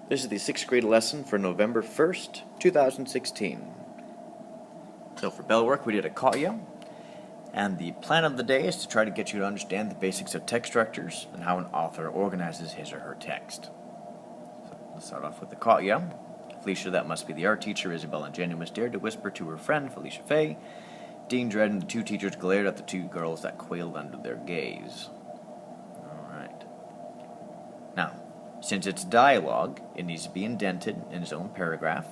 This is the 6th grade lesson for November 1st, 2016. So for bell work, we did a caught you, and the plan of the day is to try to get you to understand the basics of text structures and how an author organizes his or her text. So let's start off with the caught you. Felicia, that must be the art teacher, Isabel ingenuous, dared to whisper to her friend, Felicia Fay. Dean Dredd and the two teachers glared at the two girls that quailed under their gaze. Alright. Now, since it's dialogue, it needs to be indented in its own paragraph,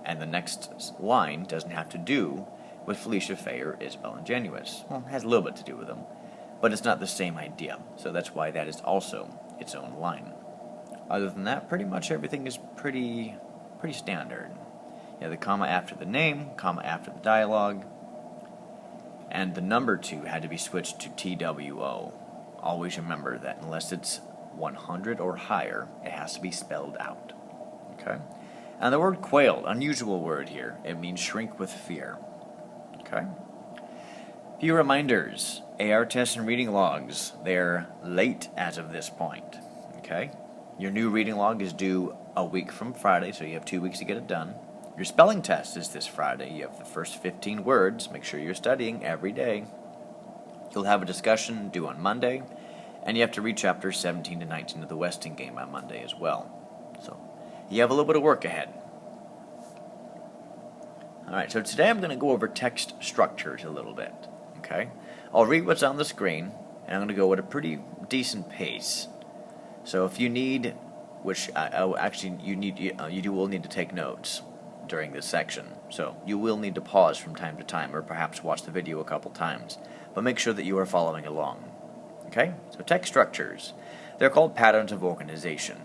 and the next line doesn't have to do with Felicia Fay or Isabel ingenuous. Well, it has a little bit to do with them, but it's not the same idea, so that's why that is also its own line. Other than that, pretty much everything is pretty standard. You have the comma after the name, comma after the dialogue, and the number 2 had to be switched to TWO. Always remember that unless it's 100 or higher, it has to be spelled out. Okay? And the word quailed, unusual word here. It means shrink with fear. Okay? Few reminders. AR tests and reading logs. They're late as of this point. Okay? Your new reading log is due a week from Friday, so you have 2 weeks to get it done. Your spelling test is this Friday. You have the first 15 words. Make sure you're studying every day. You'll have a discussion due on Monday, and you have to read chapters 17 to 19 of the Westing game on Monday as well. So you have a little bit of work ahead. Alright, so today I'm going to go over text structures a little bit. Okay? I'll read what's on the screen, and I'm going to go at a pretty decent pace. So if you need, which you will need to take notes during this section. So you will need to pause from time to time, or perhaps watch the video a couple times. But make sure that you are following along. Okay? So text structures. They're called patterns of organization.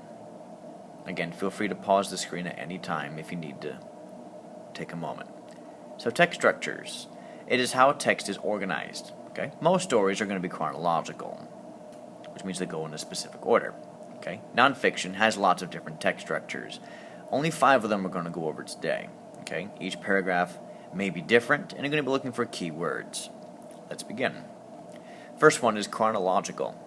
Again, feel free to pause the screen at any time if you need to take a moment. So text structures. It is how text is organized. Okay? Most stories are going to be chronological, which means they go in a specific order. Okay? Nonfiction has lots of different text structures. Only 5 of them we're going to go over today. Okay? Each paragraph may be different, and you're going to be looking for keywords. Let's begin. First one is chronological.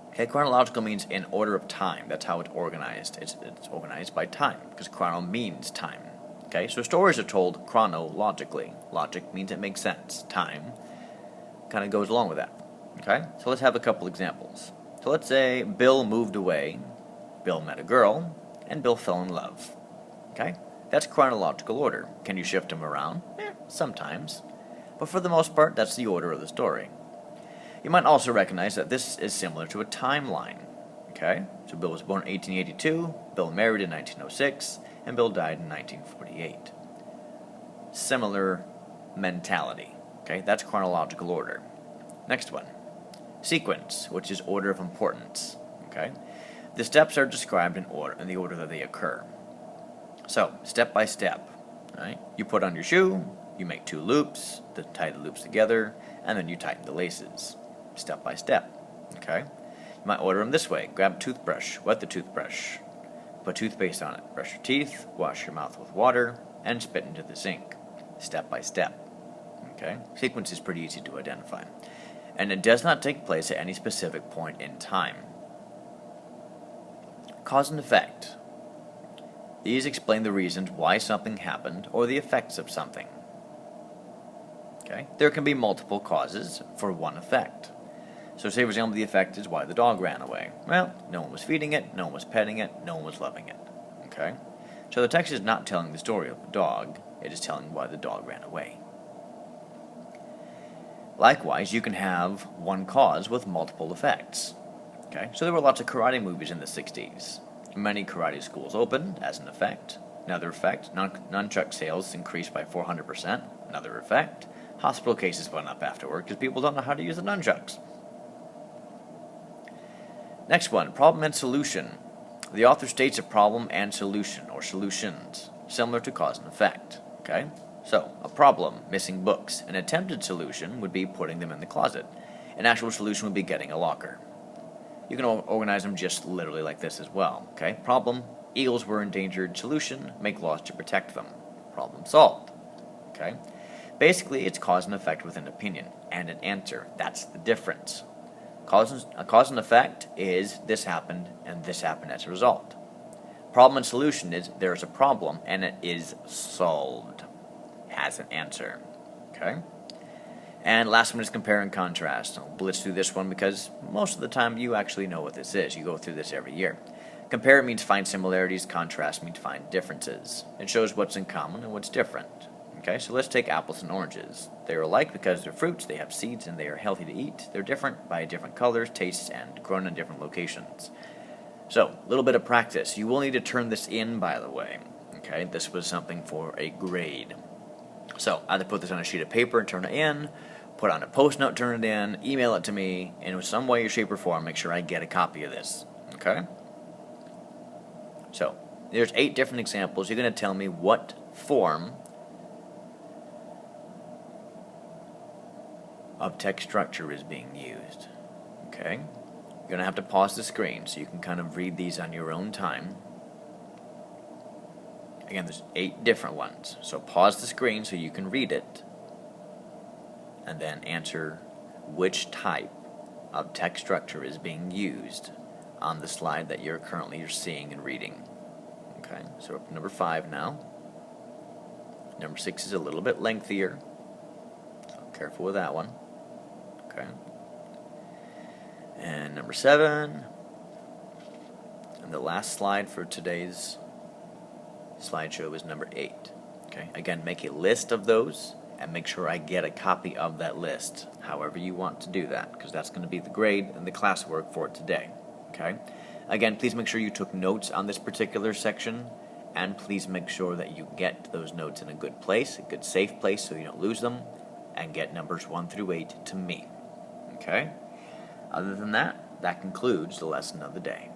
Okay, chronological means in order of time. That's how it's organized. It's organized by time, because chrono means time. Okay, so stories are told chronologically. Logic means it makes sense. Time kind of goes along with that. Okay, so let's have a couple examples. So let's say Bill moved away, Bill met a girl, and Bill fell in love. Okay, that's chronological order. Can you shift them around? Sometimes. But for the most part, that's the order of the story. You might also recognize that this is similar to a timeline. Okay? So Bill was born in 1882, Bill married in 1906, and Bill died in 1948. Similar mentality. Okay? That's chronological order. Next one. Sequence, which is order of importance. Okay? The steps are described in the order that they occur. So, step by step. Right? You put on your shoe, you make 2 loops, tie the loops together, and then you tighten the laces. Step by step. Okay? You might order them this way. Grab a toothbrush, wet the toothbrush, put toothpaste on it, brush your teeth, wash your mouth with water, and spit into the sink. Step by step. Okay? Sequence is pretty easy to identify. And it does not take place at any specific point in time. Cause and effect. These explain the reasons why something happened or the effects of something. Okay? There can be multiple causes for one effect. So say, for example, the effect is why the dog ran away. Well, no one was feeding it, no one was petting it, no one was loving it. Okay? So the text is not telling the story of the dog, it is telling why the dog ran away. Likewise, you can have one cause with multiple effects. Okay? So there were lots of karate movies in the 60s. Many karate schools opened as an effect. Another effect, nunchuck sales increased by 400%. Another effect, hospital cases went up afterward because people don't know how to use the nunchucks. Next one, problem and solution. The author states a problem and solution, or solutions, similar to cause and effect. Okay? So, a problem, missing books. An attempted solution would be putting them in the closet. An actual solution would be getting a locker. You can organize them just literally like this as well. Okay? Problem, eagles were endangered. Solution, make laws to protect them. Problem solved. Okay? Basically, it's cause and effect with an opinion and an answer. That's the difference. Cause and effect is this happened and this happened as a result. problem and solution is there's a problem and it is solved. Has an answer. Okay? And last one is compare and contrast. I'll blitz through this one because most of the time you actually know what this is. You go through this every year. Compare means find similarities. Contrast means find differences. It shows what's in common and what's different. Okay, so let's take apples and oranges. They are alike because they're fruits, they have seeds, and they are healthy to eat. They're different by different colors, tastes, and grown in different locations. So, a little bit of practice. You will need to turn this in, by the way. Okay, this was something for a grade. So, either put this on a sheet of paper and turn it in, put on a post note, turn it in, email it to me, and in some way, shape, or form, make sure I get a copy of this. Okay? So, there's 8 different examples. You're going to tell me what form of text structure is being used. Okay? You're going to have to pause the screen so you can kind of read these on your own time. Again, there's 8 different ones. So pause the screen so you can read it. And then answer which type of text structure is being used on the slide that you're currently seeing and reading. Okay, so we're up to number 5 now. Number 6 is a little bit lengthier. So careful with that one. Okay. And number 7. And the last slide for today's slideshow is number 8. Okay. Again, make a list of those and make sure I get a copy of that list, however you want to do that, because that's going to be the grade and the classwork for today. Okay. Again, please make sure you took notes on this particular section, and please make sure that you get those notes in a good place, a good safe place so you don't lose them, and get numbers 1 through 8 to me. Okay? Other than that, that concludes the lesson of the day.